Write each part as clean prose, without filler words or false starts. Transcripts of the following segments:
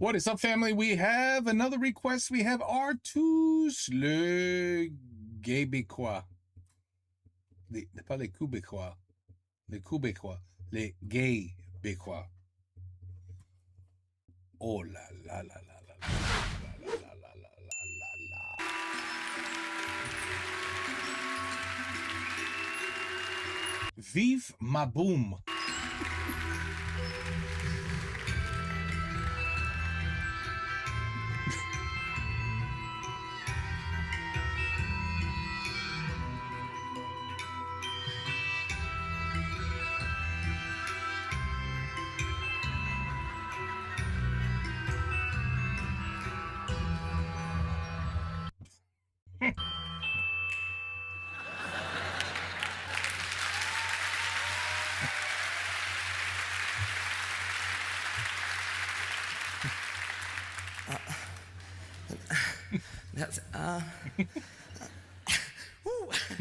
What is up, family? We have another request. We have Artus, le Québécois. Pas les Québécois. Les Québécois. Les Gaybécois. Oh là là là là là là là là là là là. Vive ma boum. Merci.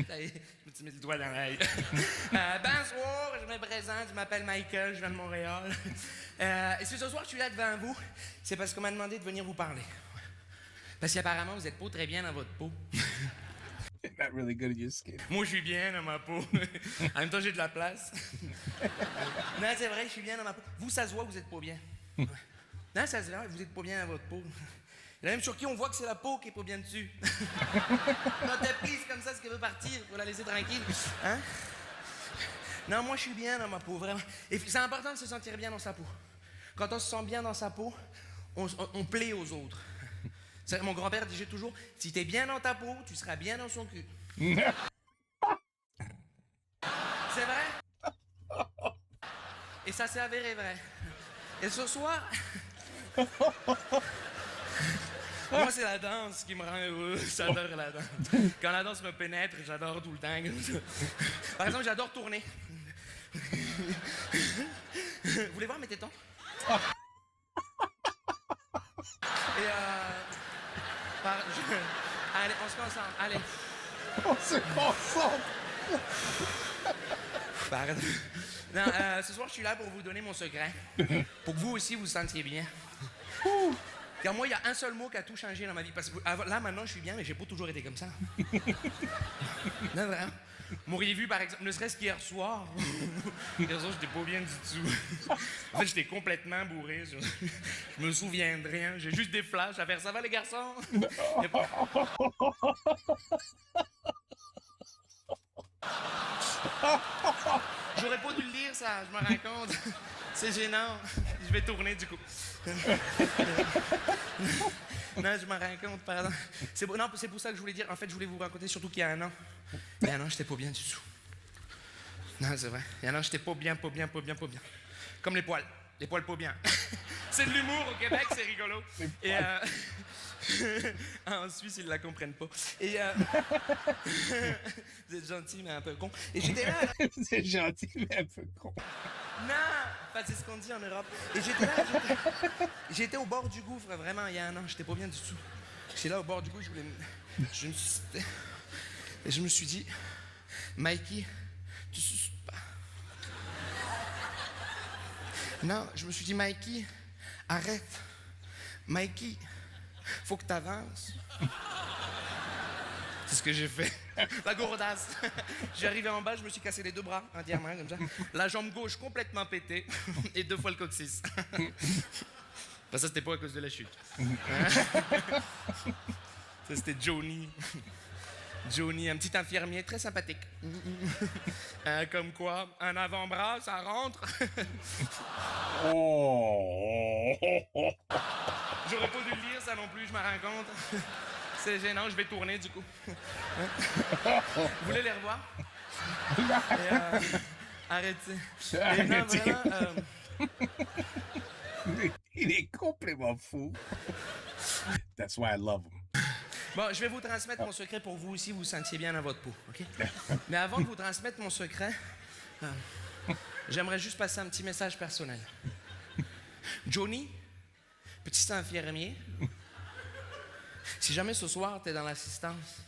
Ça y est, je me suis mis le doigt dans l'œil. Bonsoir, je me présente, je m'appelle Michael, je viens de Montréal. Et si ce soir je suis là devant vous, c'est parce qu'on m'a demandé de venir vous parler. Parce qu'apparemment, vous n'êtes pas très bien dans votre peau. Not really good at your skin. Moi, je suis bien dans ma peau. En même temps, j'ai de la place. Non, c'est vrai, je suis bien dans ma peau. Vous, ça se voit, vous n'êtes pas bien. Non, ça se voit, vous n'êtes pas bien dans votre peau. Il y en a même sur qui on voit que c'est la peau qui est pas bien dessus. Notre prise comme ça, ce qu'elle veut partir, faut la laisser tranquille. Hein? Non, moi je suis bien dans ma peau, vraiment. Et c'est important de se sentir bien dans sa peau. Quand on se sent bien dans sa peau, on plaît aux autres. Mon grand-père disait toujours, si t'es bien dans ta peau, tu seras bien dans son cul. C'est vrai? Et ça s'est avéré vrai. Et ce soir... Moi, c'est la danse qui me rend heureux. J'adore la danse. Quand la danse me pénètre, j'adore tout le temps. Par exemple, j'adore tourner. Vous voulez voir mes tétons? Et allez, on se concentre. Allez. On se concentre. Pardon. Non, ce soir, je suis là pour vous donner mon secret. Pour que vous aussi, vous vous sentiez bien. Car moi, il y a un seul mot qui a tout changé dans ma vie. Parce que là, maintenant, je suis bien, mais j'ai pas toujours été comme ça. Non, vraiment. M'auriez vu, par exemple, ne serait-ce qu'hier soir. Hier soir, j'étais pas bien du tout. En fait, j'étais complètement bourré. Je me souviens de rien. J'ai juste des flashs à faire. Ça va, les garçons? J'aurais pas dû le lire, ça, je me rends compte. C'est gênant. Je vais tourner, du coup. Non, je m'en rends compte, pardon. C'est pour ça que je voulais dire. En fait, je voulais vous raconter surtout qu'il y a un an. Il y a un an, j'étais pas bien du tout. Non, c'est vrai. Il y a un an, j'étais pas bien. Comme les poils. Les poils pas bien. C'est de l'humour au Québec, c'est rigolo. Et en Suisse, ils la comprennent pas. Et vous êtes gentil, mais un peu con. Et j'étais là. Vous êtes gentil, mais un peu con. Non! Enfin, c'est ce qu'on dit en Europe. Et j'étais là, j'étais au bord du gouffre, vraiment, il y a un an. J'étais pas bien du tout. J'étais là au bord du gouffre, je me suis dit, Mikey, tu suces pas. Non, je me suis dit, Mikey, arrête. Mikey, faut que t'avances. C'est ce que j'ai fait. La gourdasse. J'ai arrivé en bas, je me suis cassé les deux bras entièrement, comme ça. La jambe gauche complètement pétée et 2 fois le coccyx. Enfin, ça, c'était pas à cause de la chute. Ça, c'était Johnny. Johnny, un petit infirmier très sympathique. Comme quoi, un avant-bras, ça rentre. Oh. J'aurais pas dû le lire, ça non plus, je m'en rends compte. C'est gênant, je vais tourner du coup. Vous voulez les revoir? Arrêtez. Et non, vraiment, Il est complètement fou. That's why I love him. Bon, je vais vous transmettre mon secret pour vous aussi, vous vous sentiez bien dans votre peau, OK? Mais avant de vous transmettre mon secret, j'aimerais juste passer un petit message personnel. Johnny, petit infirmier, si jamais ce soir t'es dans l'assistance,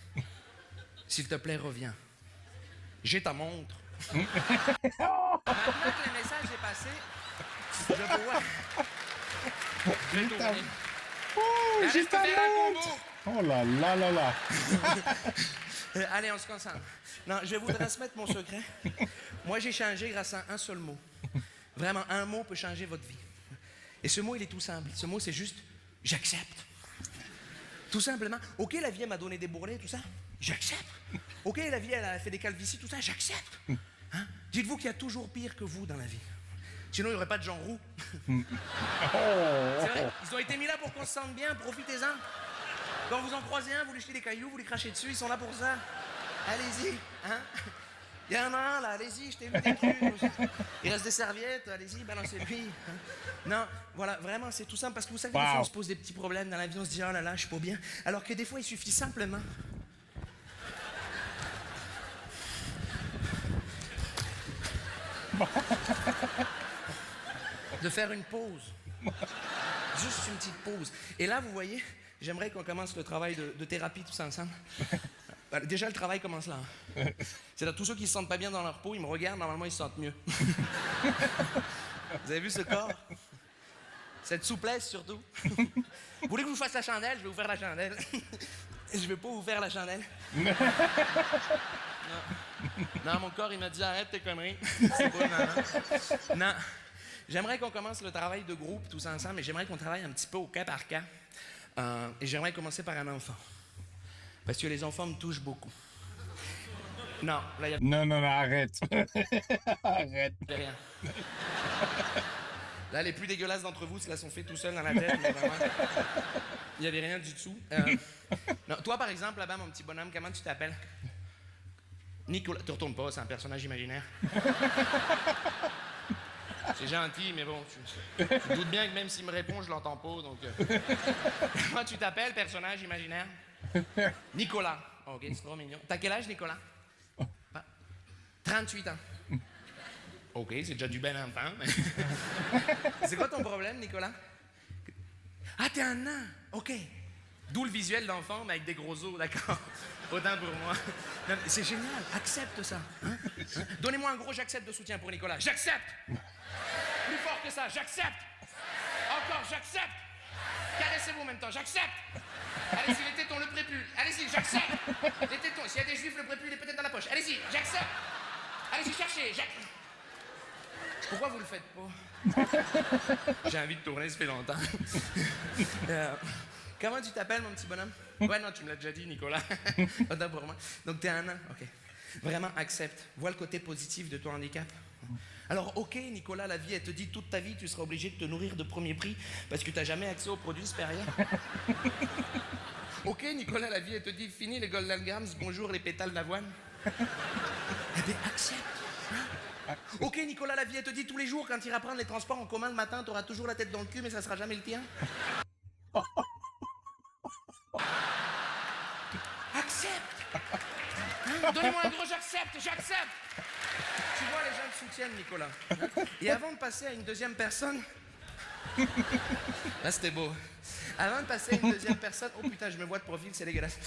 s'il te plaît, reviens. J'ai ta montre. Maintenant que le message est passé, je vois... Je vais tourner. Oh, Allez, j'ai je peux ta faire un montre. combo. Oh là là là là. Allez, on se concentre. Non, je vais vous transmettre mon secret. Moi, j'ai changé grâce à un seul mot. Vraiment, un mot peut changer votre vie. Et ce mot, il est tout simple. Ce mot, c'est juste « j'accepte ». Tout simplement. OK, la vie, elle m'a donné des bourrelets, tout ça. J'accepte. OK, la vie, elle a fait des calvities, tout ça. J'accepte. Hein? Dites-vous qu'il y a toujours pire que vous dans la vie. Sinon, il n'y aurait pas de gens roux. C'est vrai, ils ont été mis là pour qu'on se sente bien, profitez-en. Quand vous en croisez un, vous lui jetez des cailloux, vous les crachez dessus, ils sont là pour ça. Allez-y, hein? Il y en a un là, allez-y, jetez-lui des culs. Il reste des serviettes, allez-y, balancez-lui. Hein? Non, voilà, vraiment, c'est tout simple, parce que vous savez, des fois, on se pose des petits problèmes dans la vie, on se dit, oh là là, je suis pas bien. Alors que des fois, il suffit simplement de faire une pause. Juste une petite pause. Et là, vous voyez, j'aimerais qu'on commence le travail de thérapie tous ensemble. Déjà, le travail commence là. C'est-à-dire, tous ceux qui se sentent pas bien dans leur peau, ils me regardent, normalement, ils se sentent mieux. Vous avez vu ce corps? Cette souplesse, surtout. Vous voulez que je vous fasse la chandelle? Je vais vous faire la chandelle. Je vais pas vous faire la chandelle. Non. Non, mon corps, il m'a dit, arrête tes conneries. C'est pas non. Non. J'aimerais qu'on commence le travail de groupe tous ensemble, mais j'aimerais qu'on travaille un petit peu au cas par cas. Et j'aimerais commencer par un enfant. Parce que les enfants me touchent beaucoup. Non, là, il y a... Non, non, non, arrête. Arrête. Y a rien. Là, les plus dégueulasses d'entre vous se la sont fait tout seuls dans la tête, mais vraiment, il n'y avait rien du tout. Non, toi, par exemple, là-bas, mon petit bonhomme, comment tu t'appelles? Nicolas. Tu retournes pas, c'est un personnage imaginaire. C'est gentil, mais bon, tu te doutes bien que même s'il me répond, je l'entends pas, donc... Comment tu t'appelles, personnage imaginaire? Nicolas. OK, c'est trop mignon. T'as quel âge, Nicolas? 38 ans. OK, c'est déjà du bel enfant, mais... C'est quoi ton problème, Nicolas? Ah, t'es un nain. OK. D'où le visuel d'enfant, mais avec des gros os, d'accord. Autant pour moi. Non, c'est génial, accepte ça. Hein? Hein? Donnez-moi un gros j'accepte de soutien pour Nicolas. J'accepte. Plus fort que ça, j'accepte. Encore, j'accepte. Caressez-vous en même temps, j'accepte. Allez-y, les tétons, le prépuce. Allez-y, j'accepte. Les tétons, s'il y a des juifs, le prépuce, il est peut-être dans la poche. Allez-y, j'accepte. Allez-y, cherchez. Pourquoi vous le faites pas? J'ai envie de tourner, ça fait longtemps. Comment tu t'appelles, mon petit bonhomme? Ouais, non, tu me l'as déjà dit, Nicolas. Autant pour moi. Donc, t'es un nain? OK. Vraiment, accepte. Vois le côté positif de ton handicap. Alors, OK, Nicolas, la vie, elle te dit toute ta vie, tu seras obligé de te nourrir de premier prix parce que tu n'as jamais accès aux produits supérieurs. OK, Nicolas, la vie, elle te dit fini les Golden Grams, bonjour les pétales d'avoine. Eh bien, accepte. Hein? OK, Nicolas, la vie, elle te dit tous les jours, quand tu iras prendre les transports en commun le matin, tu auras toujours la tête dans le cul, mais ça sera jamais le tien. Accepte. Hein? Donnez-moi un gros j'accepte, j'accepte. Tu vois, les gens te soutiennent, Nicolas. Hein? Et avant de passer à une deuxième personne... Là, c'était beau. Avant de passer à une deuxième personne... Oh putain, je me vois de profil, c'est dégueulasse.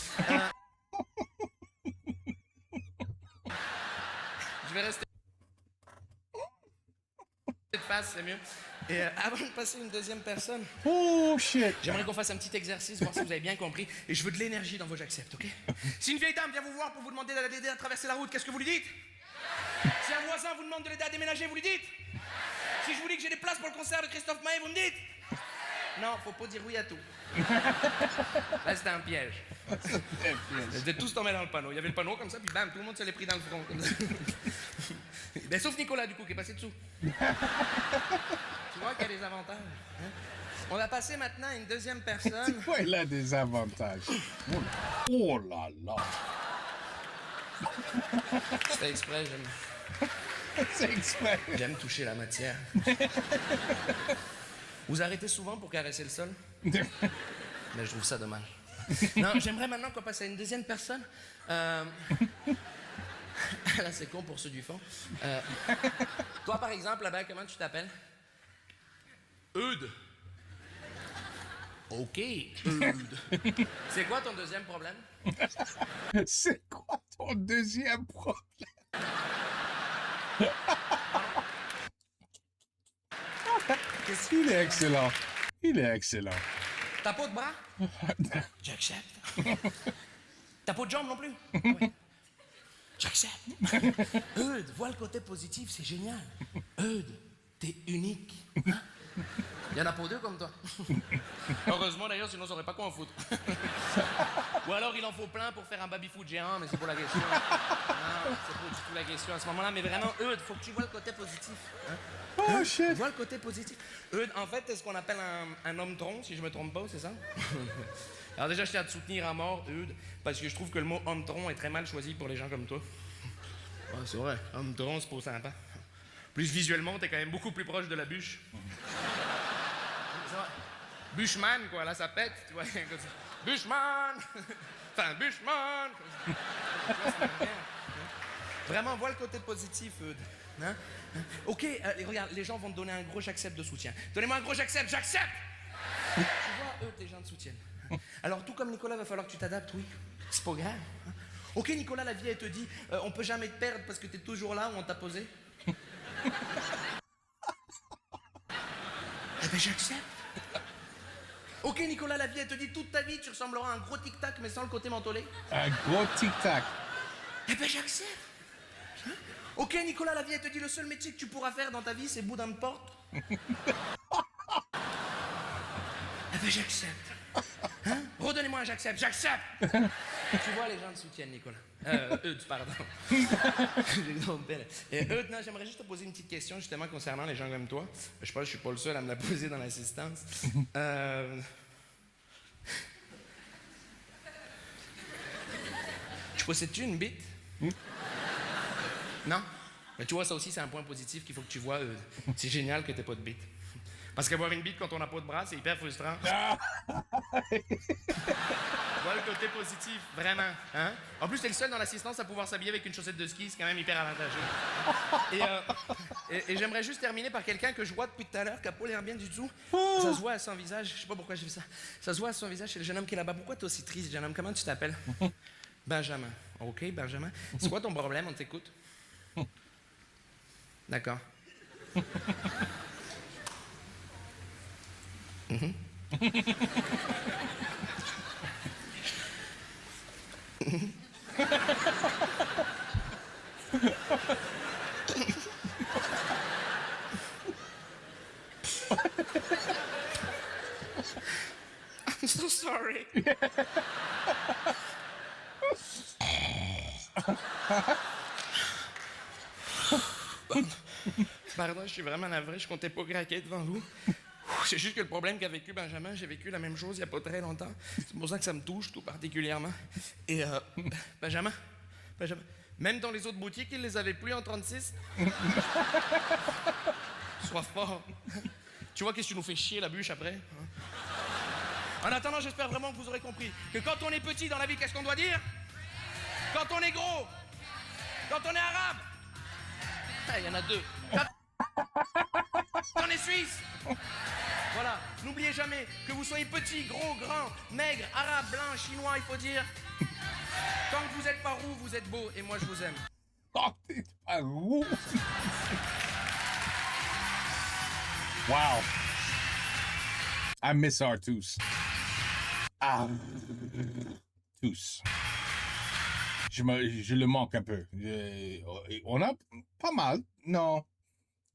Je vais rester de face, c'est mieux. Et avant de passer à une deuxième personne... Oh, shit. J'aimerais qu'on fasse un petit exercice, voir si vous avez bien compris. Et je veux de l'énergie dans vos j'accepte, OK? Si une vieille dame vient vous voir pour vous demander d'aider à traverser la route, qu'est-ce que vous lui dites? Si un voisin vous demande de l'aider à déménager, vous lui dites? Si je vous dis que j'ai des places pour le concert de Christophe Maé, vous me dites? Non, faut pas dire oui à tout. Là, c'était un piège. Ils étaient tous tombés dans le panneau. Il y avait le panneau comme ça, puis bam, tout le monde se l'est pris dans le front. Comme ça. Ben, sauf Nicolas, du coup, qui est passé dessous. Tu vois qu'il y a des avantages. Hein? On va passer maintenant à une deuxième personne. Ouais, il a des avantages. Oh là là. C'est exprès, j'aime. C'est exprès. J'aime toucher la matière. Vous arrêtez souvent pour caresser le sol? Mais je trouve ça dommage. Non, j'aimerais maintenant qu'on passe à une deuxième personne. Là, c'est con pour ceux du fond. Toi, par exemple, là-bas, comment tu t'appelles? Eudes. OK, Eudes. C'est quoi ton deuxième problème? C'est quoi ton deuxième problème? Il est excellent. Il est excellent. T'as pas de bras? J'accepte. T'as pas de jambes non plus? Ouais. J'accepte. Eudes, vois le côté positif, c'est génial. Eudes, t'es unique. Hein? Il y en a pas deux comme toi. Heureusement d'ailleurs, sinon ça aurait pas quoi en foutre. Ou alors il en faut plein pour faire un baby-foot géant, mais c'est pour la question. Non, c'est pas du tout la question à ce moment-là, mais vraiment, Eudes, faut que tu vois le côté positif. Hein? Oh, shit. Vois le côté positif. Eudes, en fait, c'est ce qu'on appelle un homme tronc, si je me trompe pas, c'est ça? Alors déjà, je tiens à te soutenir à mort, Eudes, parce que je trouve que le mot homme tronc est très mal choisi pour les gens comme toi. Ouais, c'est vrai, homme tronc, c'est pas sympa. Plus visuellement, t'es quand même beaucoup plus proche de la bûche. C'est vrai. Bûcheman, quoi, là, ça pète, tu vois, comme ça. Bûcheman! Enfin, Bûcheman! Vraiment, vois le côté positif, Eudes. Hein? Ok, regarde, les gens vont te donner un gros j'accepte de soutien. Donnez-moi un gros j'accepte, j'accepte! Tu vois, Eudes, les gens te soutiennent. Alors, tout comme Nicolas, va falloir que tu t'adaptes, oui. C'est pas grave. Hein? Ok, Nicolas, la vie, elle te dit, on peut jamais te perdre parce que t'es toujours là où on t'a posé. Eh ben, j'accepte. Ok, Nicolas, la vie, elle te dit, toute ta vie, tu ressembleras à un gros tic-tac, mais sans le côté mentholé. Un gros tic-tac. Eh ben, j'accepte. Hein? Ok, Nicolas, la vie, elle te dit, le seul métier que tu pourras faire dans ta vie, c'est boudin de porte. Eh ben, j'accepte. Hein? Redonnez-moi un j'accepte, j'accepte. Tu vois, les gens te soutiennent, Nicolas. Eudes, pardon. Et Eudes, non, j'aimerais juste te poser une petite question, justement, concernant les gens comme toi. Je pense que je suis pas le seul à me la poser dans l'assistance. Tu possèdes-tu une bite? Non? Mais tu vois, ça aussi, c'est un point positif qu'il faut que tu vois. C'est génial que t'aies pas de bite. Parce qu'avoir une bite quand on n'a pas de bras, c'est hyper frustrant. Vois le côté positif, vraiment. Hein? En plus, t'es le seul dans l'assistance à pouvoir s'habiller avec une chaussette de ski, c'est quand même hyper avantageux. Et j'aimerais juste terminer par quelqu'un que je vois depuis tout à l'heure, qui a pas l'air bien du tout. Ça se voit à son visage, je sais pas pourquoi j'ai fait ça. Ça se voit à son visage, c'est le jeune homme qui est là-bas. Pourquoi t'es aussi triste, jeune homme? Comment tu t'appelles? Benjamin. Ok, Benjamin. C'est quoi ton problème? On t'écoute. D'accord. I'm so sorry. Pardon, je suis vraiment navré, je comptais pas craquer devant vous. C'est juste que le problème qu'a vécu Benjamin, j'ai vécu la même chose il n'y a pas très longtemps. C'est pour ça que ça me touche tout particulièrement. Et Benjamin, même dans les autres boutiques, ils les avaient plus en 36. Sois fort. Tu vois qu'est-ce que tu nous fais chier la bûche après? En attendant, j'espère vraiment que vous aurez compris que quand on est petit dans la vie, qu'est-ce qu'on doit dire? Quand on est gros? Quand on est arabe? Ah, il y en a deux. Quand on est suisse? Voilà, n'oubliez jamais que vous soyez petit, gros, grand, maigre, arabe, blanc, chinois, il faut dire. Tant que vous êtes pas roux, vous êtes beau et moi je vous aime. Oh, t'es pas roux. Wow. I miss Artus. Tous. Je le manque un peu. On a pas mal, non.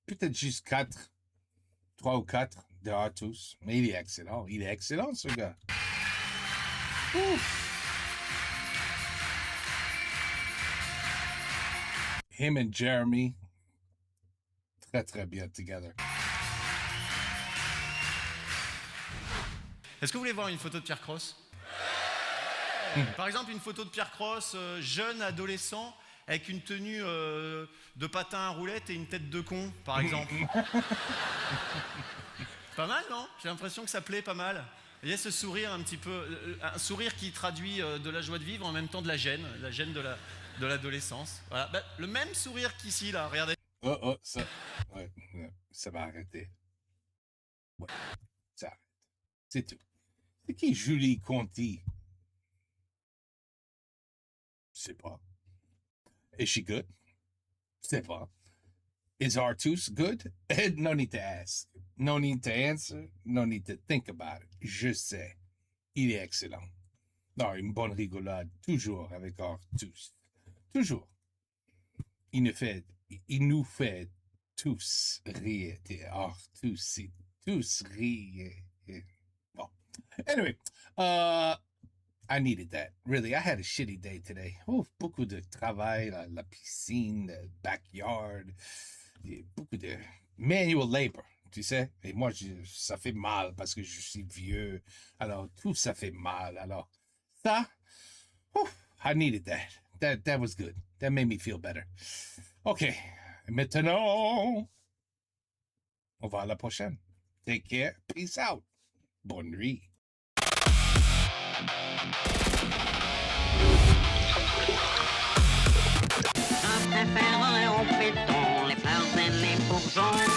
Peut-être juste 4. 3 ou 4 de Artus. Mais il est excellent. Il est excellent, ce gars. Ouf. Him and Jeremy. Très, très bien together. Est-ce que vous voulez voir une photo de Pierre Cross? Par exemple, une photo de Pierre Cross, jeune adolescent, avec une tenue de patin à roulettes et une tête de con, par exemple. Pas mal, non? J'ai l'impression que ça plaît pas mal. Il y a ce sourire un petit peu, un sourire qui traduit de la joie de vivre en même temps de la gêne de l'adolescence. Voilà, bah, le même sourire qu'ici, là, regardez. Oh, ça. Ouais, ça va arrêter. Ouais, ça arrête. C'est tout. C'est qui Julie Conti? Je sais pas. Is she good? Je sais pas. Is Artus good? No need to ask. No need to answer. No need to think about it. Je sais. Il est excellent. Non, une bonne rigolade, toujours avec Artus. Toujours. Il nous fait tous rire. Artus, tous rire. Bon. Anyway, I needed that. Really, I had a shitty day today. Oh, beaucoup de travail, la piscine, le backyard, beaucoup de manual labor, tu sais. Et moi, ça fait mal parce que je suis vieux. Alors, tout ça fait mal. Alors, ça, I needed that. That was good. That made me feel better. OK. Maintenant, on va à la prochaine. Take care. Peace out. Bonne nuit. Un préféré au péton, les fleurs et les bourgeons.